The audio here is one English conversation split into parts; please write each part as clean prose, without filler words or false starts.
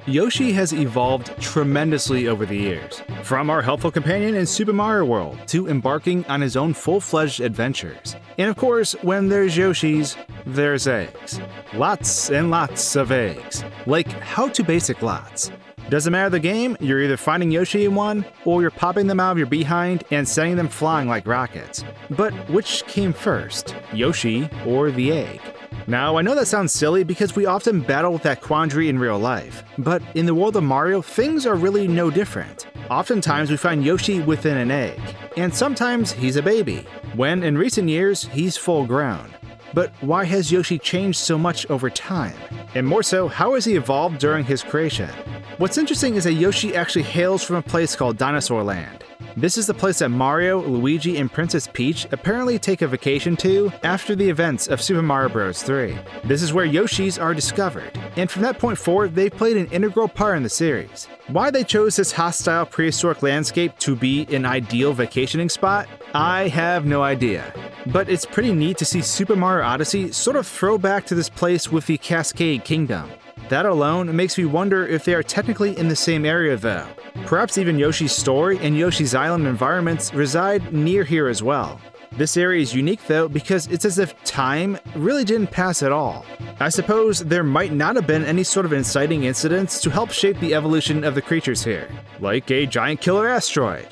Yoshi has evolved tremendously over the years, from our helpful companion in Super Mario World to embarking on his own full-fledged adventures. And of course, when there's Yoshis, there's eggs. Lots and lots of eggs. Like, how to basic lots. Doesn't matter the game, you're either finding Yoshi in one, or you're popping them out of your behind and sending them flying like rockets. But which came first, Yoshi or the egg? Now, I know that sounds silly because we often battle with that quandary in real life, but in the world of Mario, things are really no different. Oftentimes we find Yoshi within an egg, and sometimes he's a baby, when in recent years he's full grown. But why has Yoshi changed so much over time? And more so, how has he evolved during his creation? What's interesting is that Yoshi actually hails from a place called Dinosaur Land. This is the place that Mario, Luigi, and Princess Peach apparently take a vacation to after the events of Super Mario Bros. 3. This is where Yoshis are discovered, and from that point forward, they've played an integral part in the series. Why they chose this hostile prehistoric landscape to be an ideal vacationing spot, I have no idea. But it's pretty neat to see Super Mario Odyssey sort of throw back to this place with the Cascade Kingdom. That alone makes me wonder if they are technically in the same area though. Perhaps even Yoshi's story and Yoshi's Island environments reside near here as well. This area is unique though because it's as if time really didn't pass at all. I suppose there might not have been any sort of inciting incidents to help shape the evolution of the creatures here, like a giant killer asteroid.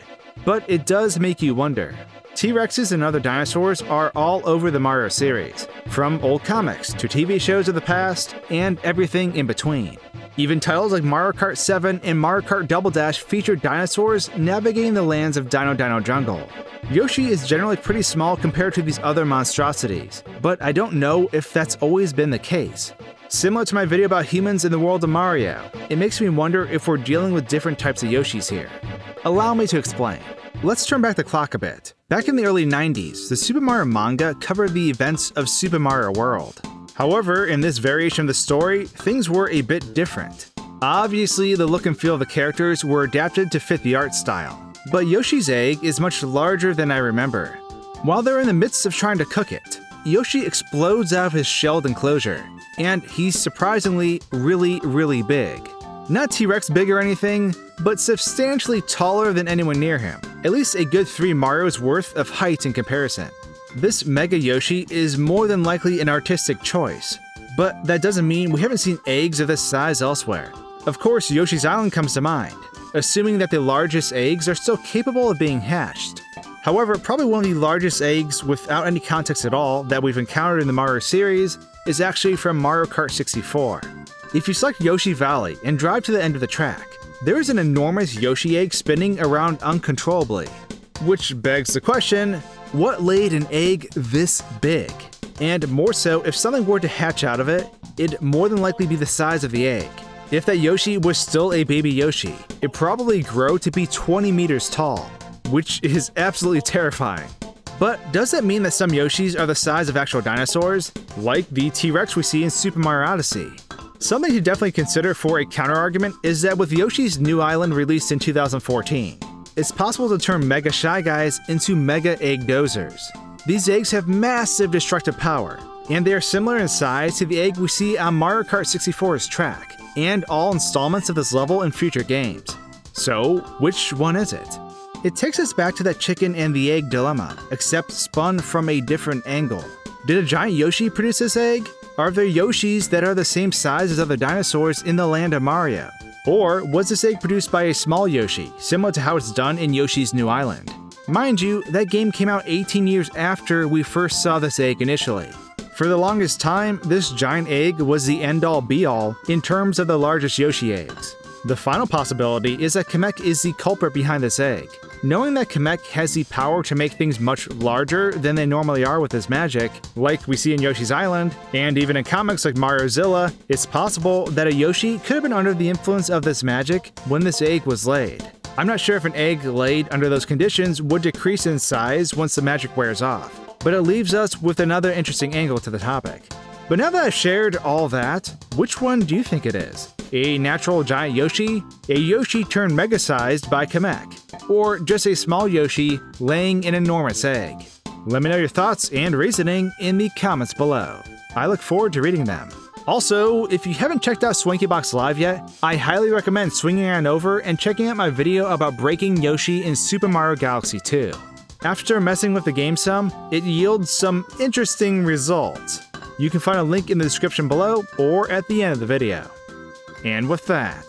But it does make you wonder. T-Rexes and other dinosaurs are all over the Mario series, from old comics to TV shows of the past, and everything in between. Even titles like Mario Kart 7 and Mario Kart Double Dash feature dinosaurs navigating the lands of Dino Dino Jungle. Yoshi is generally pretty small compared to these other monstrosities, but I don't know if that's always been the case. Similar to my video about humans in the world of Mario, it makes me wonder if we're dealing with different types of Yoshis here. Allow me to explain. Let's turn back the clock a bit. Back in the early 90s, the Super Mario manga covered the events of Super Mario World. However, in this variation of the story, things were a bit different. Obviously, the look and feel of the characters were adapted to fit the art style, but Yoshi's egg is much larger than I remember. While they're in the midst of trying to cook it, Yoshi explodes out of his shelled enclosure, and he's surprisingly really big. Not T-Rex big or anything, but substantially taller than anyone near him, at least a good 3 Marios worth of height in comparison. This Mega Yoshi is more than likely an artistic choice, but that doesn't mean we haven't seen eggs of this size elsewhere. Of course, Yoshi's Island comes to mind, assuming that the largest eggs are still capable of being hatched. However, probably one of the largest eggs without any context at all that we've encountered in the Mario series is actually from Mario Kart 64. If you select Yoshi Valley and drive to the end of the track, there is an enormous Yoshi egg spinning around uncontrollably. Which begs the question, what laid an egg this big? And more so, if something were to hatch out of it, it'd more than likely be the size of the egg. If that Yoshi was still a baby Yoshi, it'd probably grow to be 20 meters tall, which is absolutely terrifying. But does that mean that some Yoshis are the size of actual dinosaurs, like the T-Rex we see in Super Mario Odyssey? Something to definitely consider for a counterargument is that with Yoshi's New Island released in 2014, it's possible to turn Mega Shy Guys into Mega Egg Dozers. These eggs have massive destructive power, and they are similar in size to the egg we see on Mario Kart 64's track, and all installments of this level in future games. So, which one is it? It takes us back to that chicken and the egg dilemma, except spun from a different angle. Did a giant Yoshi produce this egg? Are there Yoshis that are the same size as other dinosaurs in the land of Mario? Or was this egg produced by a small Yoshi, similar to how it's done in Yoshi's New Island? Mind you, that game came out 18 years after we first saw this egg initially. For the longest time, this giant egg was the end-all be-all in terms of the largest Yoshi eggs. The final possibility is that Kamek is the culprit behind this egg. Knowing that Kamek has the power to make things much larger than they normally are with his magic, like we see in Yoshi's Island, and even in comics like Mariozilla, it's possible that a Yoshi could have been under the influence of this magic when this egg was laid. I'm not sure if an egg laid under those conditions would decrease in size once the magic wears off, but it leaves us with another interesting angle to the topic. But now that I've shared all that, which one do you think it is? A natural giant Yoshi? A Yoshi turned mega-sized by Kamek? Or just a small Yoshi laying an enormous egg? Let me know your thoughts and reasoning in the comments below. I look forward to reading them. Also, if you haven't checked out SwankyBox Live yet, I highly recommend swinging on over and checking out my video about breaking Yoshi in Super Mario Galaxy 2. After messing with the game some, it yields some interesting results. You can find a link in the description below or at the end of the video. And with that,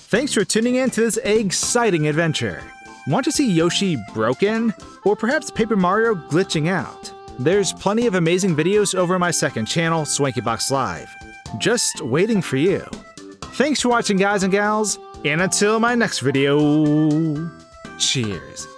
thanks for tuning in to this exciting adventure. Want to see Yoshi broken? Or perhaps Paper Mario glitching out? There's plenty of amazing videos over on my second channel, SwankyBox Live, just waiting for you. Thanks for watching, guys and gals, and until my next video, cheers.